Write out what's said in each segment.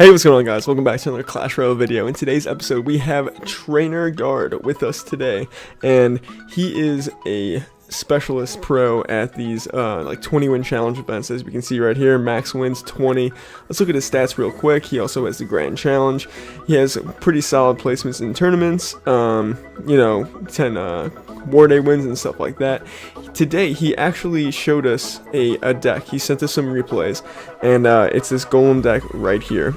Hey, what's going on, guys? Welcome back to another Clash Royale video. In today's episode, we have Trainer Guard with us today, and he is a specialist pro at these like 20-win challenge events. As we can see right here, max wins 20. Let's look at his stats real quick. He also has the grand challenge. He has pretty solid placements in tournaments. 10 War Day wins and stuff like that. Today, he actually showed us a deck. He sent us some replays, and it's this Golem deck right here.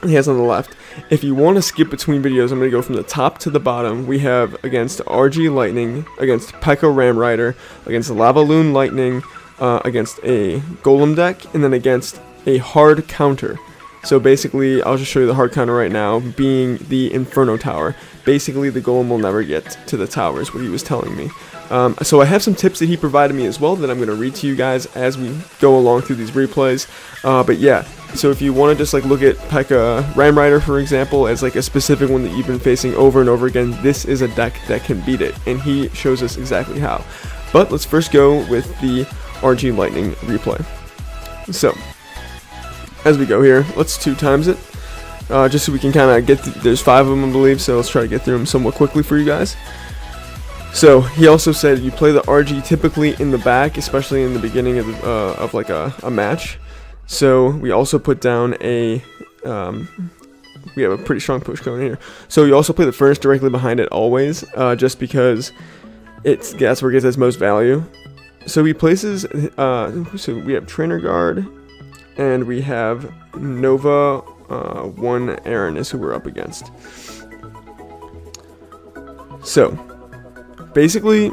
He has on the left. If you want to skip between videos, I'm going to go from the top to the bottom. We have against RG Lightning, against Pekka Ram Rider, against Lavaloon Lightning, against a Golem deck, and then against a hard counter. So basically, I'll just show you the hard counter right now, being the Inferno Tower. Basically, the Golem will never get to the tower, is what he was telling me. So I have some tips that he provided me as well that I'm going to read to you guys as we go along through these replays. But yeah, so if you want to just like look at Pekka Ram Rider, for example, as like a specific one that you've been facing over and over again, this is a deck that can beat it, and he shows us exactly how. But let's first go with the RG Lightning replay. So as we go here, let's 2 times it, just so we can kind of get there's 5 of them, I believe, so let's try to get through them somewhat quickly for you guys. So he also said you play the RG typically in the back, especially in the beginning of like a match. So we also put down a we have a pretty strong push going here. So you also play the furnace directly behind it always, just because that's where it gets its most value. So he places so we have Trainer Guard, and we have Nova 1 Aaron is who we're up against. So basically,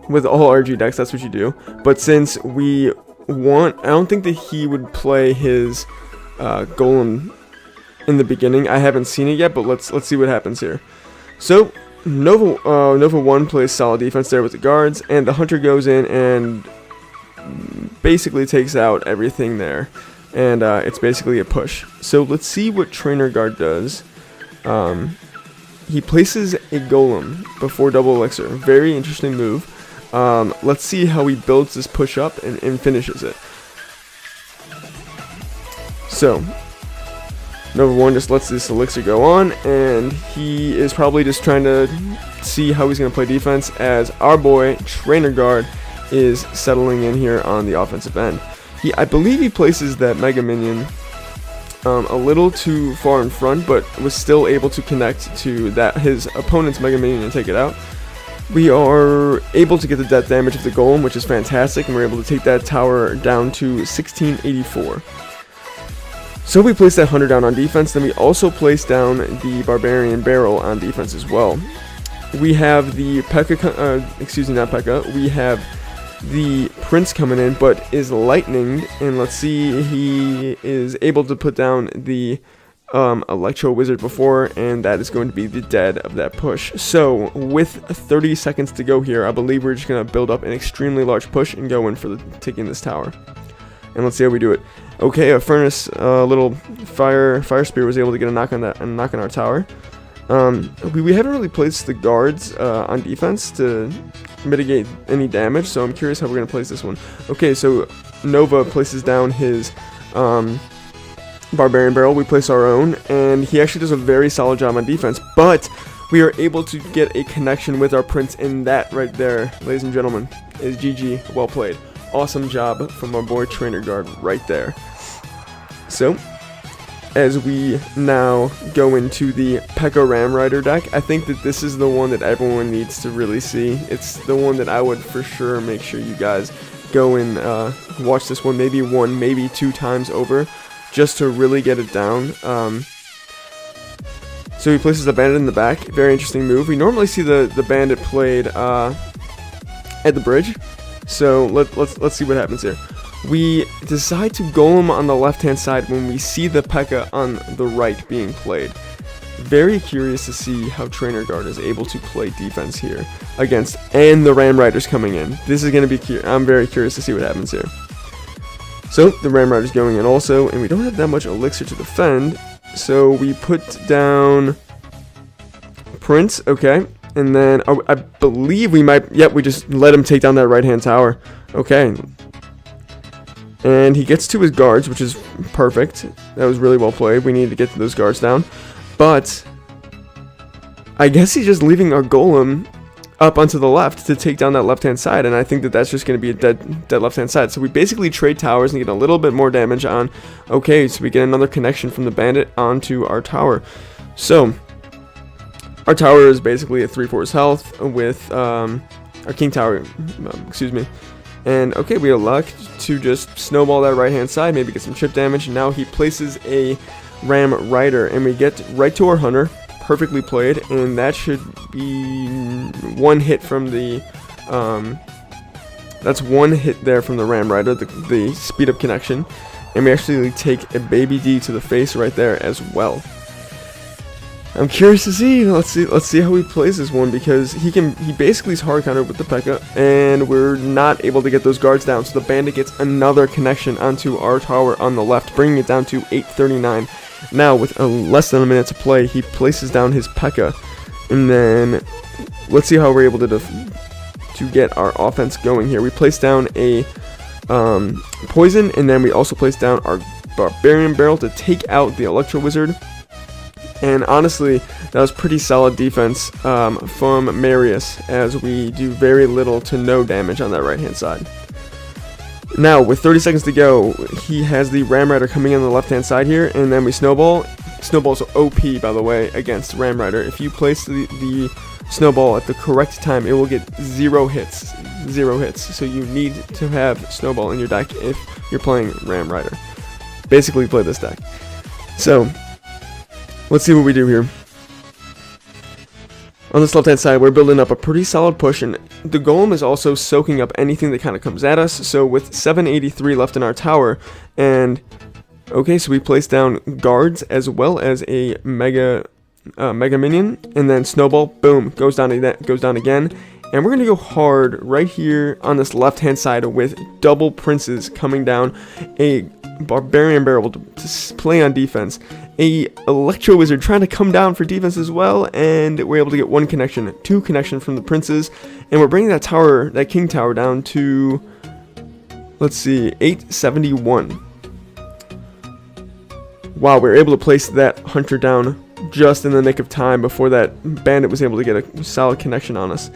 with all RG decks, that's what you do. But since we want, I don't think that he would play his Golem in the beginning. I haven't seen it yet, but let's see what happens here. So Nova 1 plays solid defense there with the guards, and the Hunter goes in and basically takes out everything there, and it's basically a push. So let's see what Trainer Guard does. He places a Golem before double elixir. Very interesting move. Let's see how he builds this push up and finishes it. So Nova 1 just lets this elixir go on, and he is probably just trying to see how he's going to play defense, as our boy Trainer Guard is settling in here on the offensive end. I believe he places that Mega Minion a little too far in front, but was still able to connect to his opponent's Mega Minion and take it out. We are able to get the death damage of the Golem, which is fantastic, and we're able to take that tower down to 1684. So we place that Hunter down on defense, then we also place down the Barbarian Barrel on defense as well. We have the Pekka, not Pekka, we have the Prince coming in, but is lightning, and let's see, he is able to put down the Electro Wizard before, and that is going to be the dead of that push. So with 30 seconds to go here, I believe we're just going to build up an extremely large push and go in for taking this tower. And let's see how we do it. Okay, a furnace, little fire spear was able to get a knock on our tower. We haven't really placed the guards on defense to mitigate any damage, so I'm curious how we're going to place this one. Okay, so Nova places down his Barbarian Barrel, we place our own, and he actually does a very solid job on defense, but we are able to get a connection with our Prince, and that right there, ladies and gentlemen, is GG. Well played. Awesome job from our boy Trainer Guard right there. So as we now go into the Pekka Ram Rider deck, I think that this is the one that everyone needs to really see. It's the one that I would for sure make sure you guys go and watch this one maybe 1, maybe 2 times over, just to really get it down. So he places the bandit in the back. Very interesting move. We normally see the bandit played at the bridge. So let's see what happens here. We decide to Golem on the left-hand side when we see the Pekka on the right being played. Very curious to see how Trainer Guard is able to play defense here against, and the Ram Riders coming in. This is going to be I'm very curious to see what happens here. So the Ram Rider's going in also, and we don't have that much elixir to defend, so we put down Prince, okay, and then I believe we might, yep, we just let him take down that right-hand tower, okay. And he gets to his guards, which is perfect. That was really well played. We need to get to those guards down. But I guess he's just leaving our golem up onto the left to take down that left-hand side, and I think that that's just going to be a dead left-hand side. So we basically trade towers and get a little bit more damage on. Okay, so we get another connection from the bandit onto our tower. So our tower is basically at 3/4 health with our king tower, excuse me. And okay, we elect to just snowball that right-hand side, maybe get some chip damage. And now he places a ram rider, and we get right to our hunter. Perfectly played, and that should be one hit from the that's one hit there from the ram rider, the speed up connection, and we actually take a baby D to the face right there as well. I'm curious to see. Let's see how he plays this one, because he basically is hard countered with the P.E.K.K.A, and we're not able to get those guards down. So the bandit gets another connection onto our tower on the left, bringing it down to 839. Now, with less than a minute to play, he places down his P.E.K.K.A, and then let's see how we're able to get our offense going here. We place down a poison, and then we also place down our barbarian barrel to take out the electro wizard. And honestly, that was pretty solid defense from Marius, as we do very little to no damage on that right hand side. Now, with 30 seconds to go, he has the Ram Rider coming in on the left-hand side here, and then we snowball. Snowball's OP, by the way, against Ram Rider. If you place the snowball at the correct time, it will get 0 hits. 0 hits. So you need to have snowball in your deck if you're playing Ram Rider. Basically, play this deck. So, let's see what we do here. On this left-hand side, we're building up a pretty solid push, and the golem is also soaking up anything that kind of comes at us. So with 783 left in our tower, and okay, so we place down guards as well as a mega minion, and then snowball, boom, goes down again. And we're gonna go hard right here on this left-hand side with double princes coming down, a barbarian barrel to play on defense, a electro wizard trying to come down for defense as well, and we're able to get 1 connection, 2 connection from the princes, and we're bringing that tower, that king tower, down to, let's see, 871. Wow, we were able to place that hunter down just in the nick of time before that bandit was able to get a solid connection on us.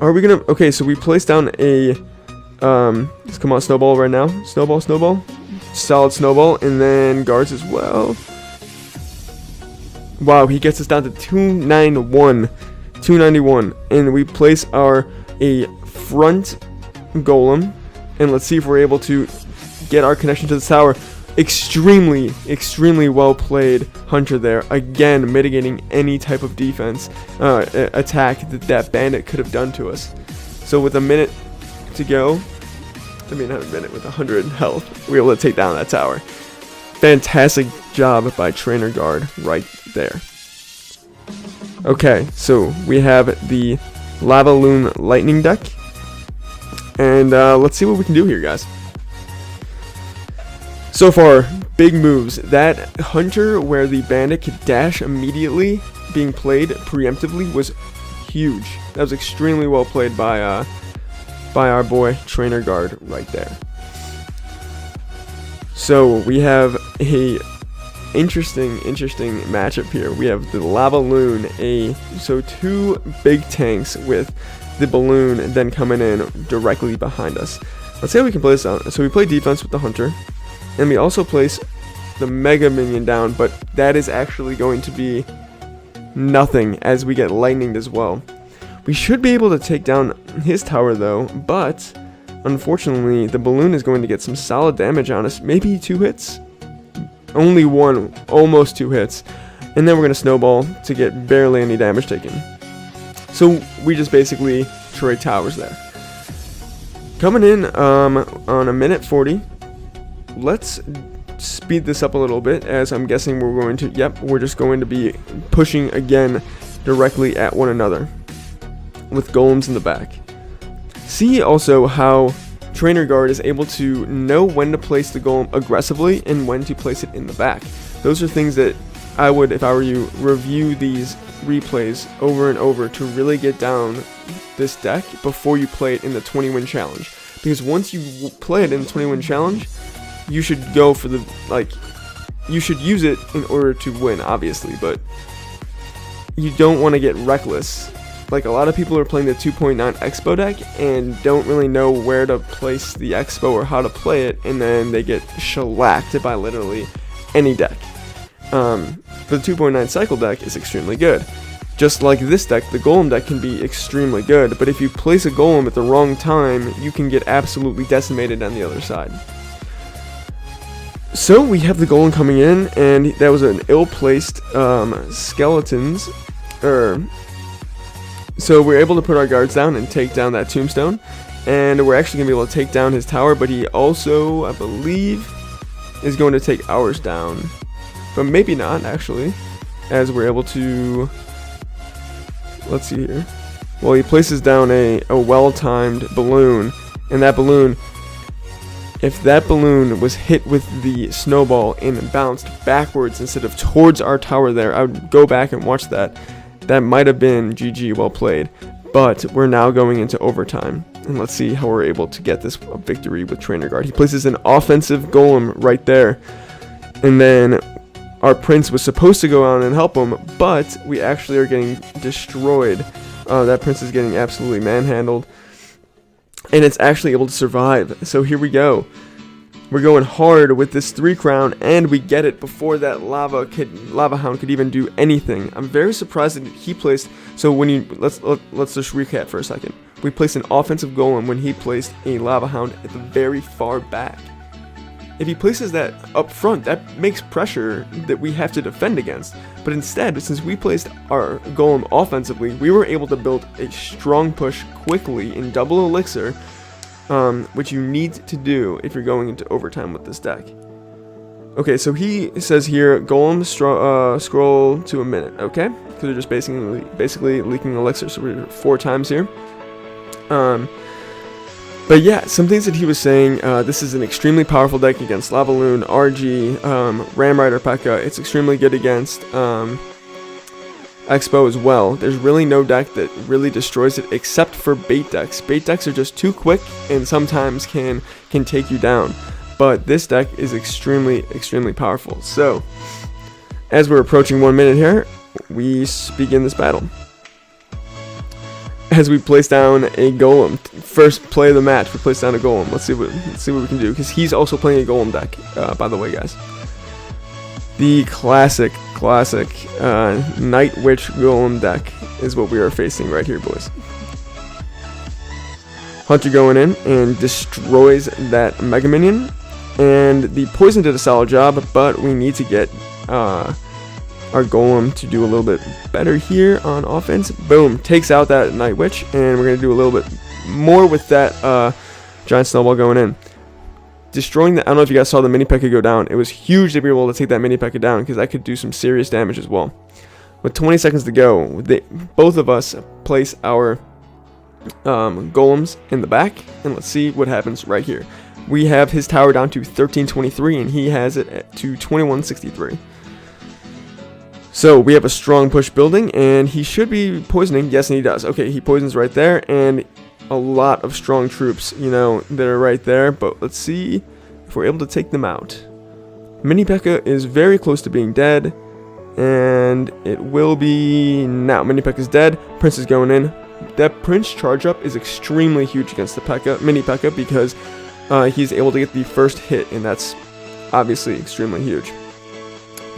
Are we gonna, okay, so we placed down a let's come on, snowball right now, snowball, solid snowball, and then guards as well. Wow, he gets us down to 291, and we place a front golem, and let's see if we're able to get our connection to the tower. Extremely well played hunter there, again mitigating any type of defense attack that bandit could have done to us. So with a minute to go, I mean not a minute, with 100 health, we were able to take down that tower. Fantastic job by Trainer Guard right there. Okay, so we have the Lavaloon lightning deck, and let's see what we can do here, guys. So far, big moves. That hunter where the bandit could dash immediately, being played preemptively, was huge. That was extremely well played by our boy Trainer Guard right there. So we have a interesting matchup here. We have the Lavaloon, so 2 big tanks with the balloon then coming in directly behind us. Let's see how we can play this out. So we play defense with the hunter, and we also place the mega minion down, but that is actually going to be nothing as we get lightninged as well. We should be able to take down his tower though, but unfortunately the balloon is going to get some solid damage on us. Maybe 2 hits? Only 1, almost 2 hits. And then we're going to snowball to get barely any damage taken. So we just basically trade towers there. Coming in on a minute 40. Let's speed this up a little bit, as I'm guessing we're going to, we're just going to be pushing again directly at one another with golems in the back. See also how Trainer Guard is able to know when to place the golem aggressively and when to place it in the back. Those are things that I would, if I were you, review these replays over and over to really get down this deck before you play it in the 20-win challenge. because once you play it in the 20-win challenge, you should go for the, like, you should use it in order to win, obviously, but you don't want to get reckless. Like, a lot of people are playing the 2.9 Expo deck and don't really know where to place the Expo or how to play it, and then they get shellacked by literally any deck. The 2.9 Cycle deck is extremely good. Just like this deck, the Golem deck can be extremely good, but if you place a Golem at the wrong time, you can get absolutely decimated on the other side. So we have the Golem coming in, and that was an ill-placed skeletons. So we're able to put our guards down and take down that tombstone, and we're actually going to be able to take down his tower, but he also, I believe, is going to take ours down. But maybe not, actually, as we're able to... Let's see here. Well, he places down a well-timed balloon, and that balloon, if that balloon was hit with the snowball and bounced backwards instead of towards our tower there, I would go back and watch that. That might have been GG, well played. But we're now going into overtime, and let's see how we're able to get this victory with Trainer Guard. He places an offensive Golem right there, and then our Prince was supposed to go out and help him, but we actually are getting destroyed. That Prince is getting absolutely manhandled, and it's actually able to survive. So here we go. We're going hard with this 3-crown, and we get it before that Lava Hound could even do anything. I'm very surprised that he placed. So when you let's just recap for a second. We placed an offensive Golem when he placed a Lava Hound at the very far back. If he places that up front, that makes pressure that we have to defend against. But instead, since we placed our Golem offensively, we were able to build a strong push quickly in double elixir, which you need to do if you're going into overtime with this deck. Okay, so he says here, Golem scroll to a minute, okay? Because they're just basically leaking elixir, so we're 4 times here. But yeah, some things that he was saying, this is an extremely powerful deck against Lavaloon, RG, Ram Rider P.E.K.K.A. It's extremely good against Expo as well. There's really no deck that really destroys it except for bait decks. Bait decks are just too quick and sometimes can take you down. But this deck is extremely powerful. So, as we're approaching 1 minute here, we begin this battle. As we place down a Golem, first play of the match, we place down a Golem. Let's see what we can do, because he's also playing a Golem deck. By the way, guys, the classic Night Witch Golem deck is what we are facing right here, boys. Hunter going in and destroys that Mega Minion, and the poison did a solid job, but we need to get our Golem to do a little bit better here on offense. Boom, takes out that Night Witch, and we're going to do a little bit more with that Giant Snowball going in. Destroying the, I don't know if you guys saw the mini P.E.K.K.A. go down. It was huge to be able to take that mini P.E.K.K.A. down, because that could do some serious damage as well. With 20 seconds to go, both of us place our Golems in the back, and let's see what happens right here. We have his tower down to 1323, and he has it to 2163. So we have a strong push building, and he should be poisoning. Yes, and he does. Okay, he poisons right there, and a lot of strong troops, you know, that are right there. But let's see if we're able to take them out. Mini P.E.K.K.A. is very close to being dead, and it will be now. Mini P.E.K.K.A. is dead. Prince is going in. That Prince charge up is extremely huge against the Mini P.E.K.K.A. because he's able to get the first hit, and that's obviously extremely huge.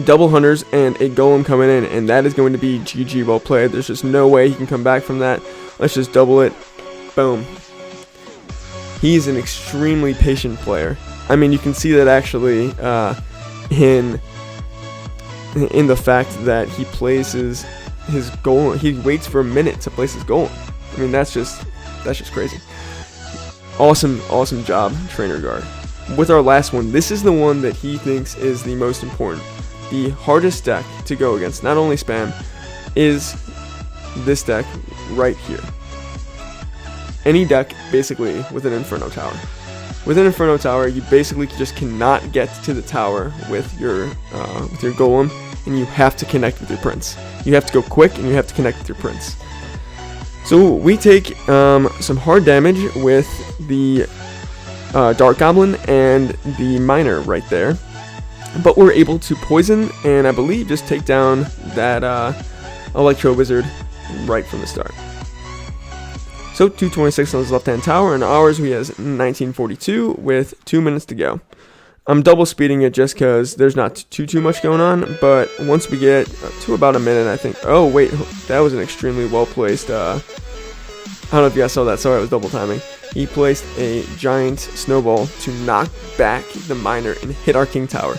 Double Hunters and a Golem coming in, and that is going to be GG, well played. There's just no way he can come back from that. Let's just double it. Boom. He's an extremely patient player. I mean, you can see that actually in the fact that he places his Golem. He waits for a minute to place his Golem. I mean, that's just crazy. Awesome job, Trainer Guard. With our last one, this is the one that he thinks is the most important. The hardest deck to go against, not only spam, is this deck right here. Any deck, basically, with an Inferno Tower. With an Inferno Tower, you basically just cannot get to the tower with your Golem, and you have to connect with your Prince. You have to go quick, and you have to connect with your Prince. So we take some hard damage with the Dark Goblin and the Miner right there. But we're able to poison and I believe just take down that Electro Wizard right from the start. So 226 on his left-hand tower, and ours we has 1942 with 2 minutes to go. I'm double speeding it just because there's not too much going on, but once we get to about a minute, I think. Oh wait, that was an extremely well placed. I don't know if you guys saw that. Sorry, I was double timing. He placed a giant snowball to knock back the Miner and hit our King Tower.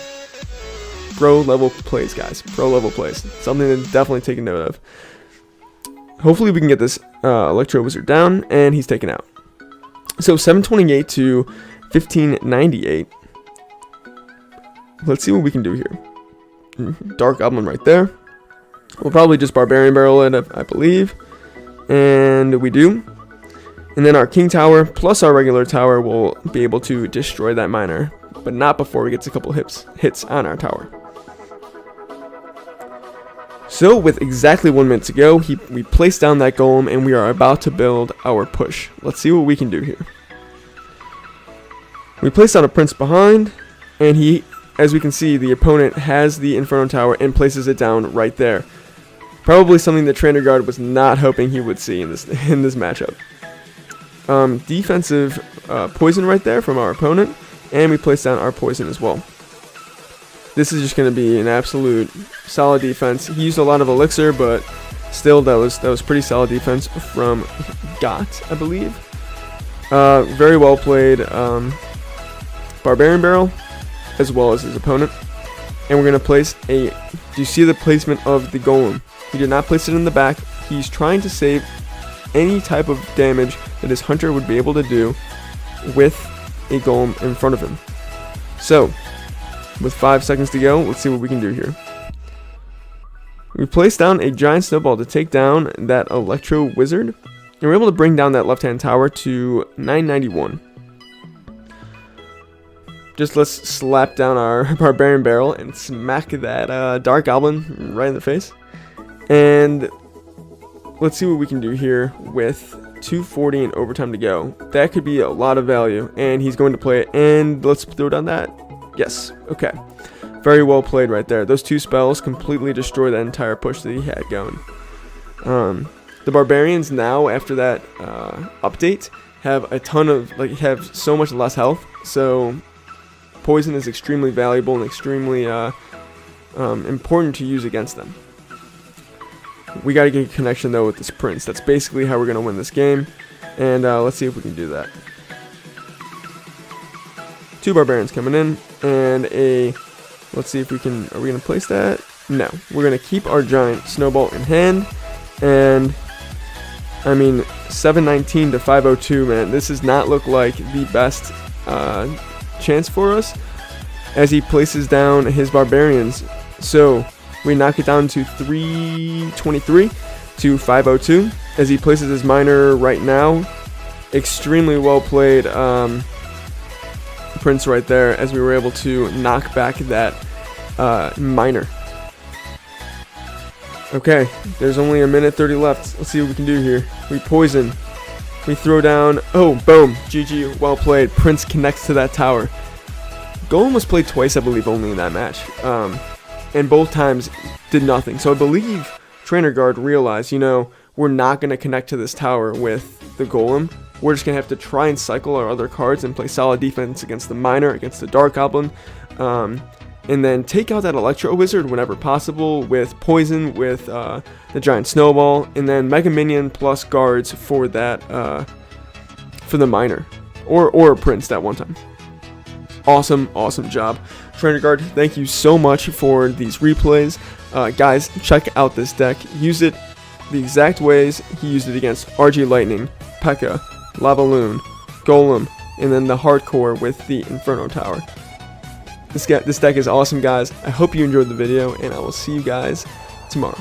Pro level plays, guys. Pro level plays. Something to definitely take a note of. Hopefully we can get this Electro Wizard down, and he's taken out. So 728 to 1598. Let's see what we can do here. Dark Goblin right there. We'll probably just Barbarian Barrel it, I believe. And we do. And then our King Tower plus our regular tower will be able to destroy that Miner, but not before he gets a couple hits on our tower. So with exactly 1 minute to go, we place down that golem and we are about to build our push. Let's see what we can do here. We place down a prince behind, and as we can see, the opponent has the Inferno Tower and places it down right there. Probably something that Trainer Guard was not hoping he would see in this matchup. Defensive poison right there from our opponent, and we place down our poison as well. This is just going to be an absolute solid defense. He used a lot of elixir, but still, that was pretty solid defense from Got, I believe. Very well played Barbarian Barrel, as well as his opponent. And we're going to place a... Do you see the placement of the golem? He did not place it in the back. He's trying to save any type of damage that his hunter would be able to do with a golem in front of him. So, with 5 seconds to go, let's see what we can do here. We place down a giant snowball to take down that Electro Wizard, and we're able to bring down that left-hand tower to 991. Just let's slap down our Barbarian Barrel and smack that Dark Goblin right in the face. And let's see what we can do here with 240 and overtime to go. That could be a lot of value, and he's going to play it. And let's throw down that. Yes, okay. Very well played right there. Those two spells completely destroy that entire push that he had going. The Barbarians now, after that update, have a ton of, have so much less health. So poison is extremely valuable and extremely important to use against them. We got to get a connection though with this prince. That's basically how we're going to win this game. And let's see if we can do that. Two Barbarians coming in, and let's see if we can, are we going to place that? No, we're going to keep our giant snowball in hand, and, I mean, 719 to 502, man, this does not look like the best chance for us, as he places down his Barbarians. So, we knock it down to 323 to 502, as he places his Miner right now. Extremely well played, Prince right there, as we were able to knock back that Miner. Okay, there's only a minute 30 left. Let's see what we can do here. We poison. We throw down. Oh, boom. GG. Well played. Prince connects to that tower. Golem was played twice, I believe, only in that match. And both times did nothing. So I believe Trainer Guard realized, you know, we're not going to connect to this tower with the Golem. We're just going to have to try and cycle our other cards and play solid defense against the Miner, against the Dark Goblin, and then take out that Electro Wizard whenever possible with Poison, with the Giant Snowball, and then Mega Minion plus guards for that, for the Miner, or a Prince that one time. Awesome, awesome job. Trainer Guard, thank you so much for these replays. Guys, check out this deck. Use it the exact ways he used it against RG Lightning, P.E.K.K.A, Lavaloon, Golem, and then the hardcore with the Inferno Tower. This deck is awesome, guys. I hope you enjoyed the video, and I will see you guys tomorrow.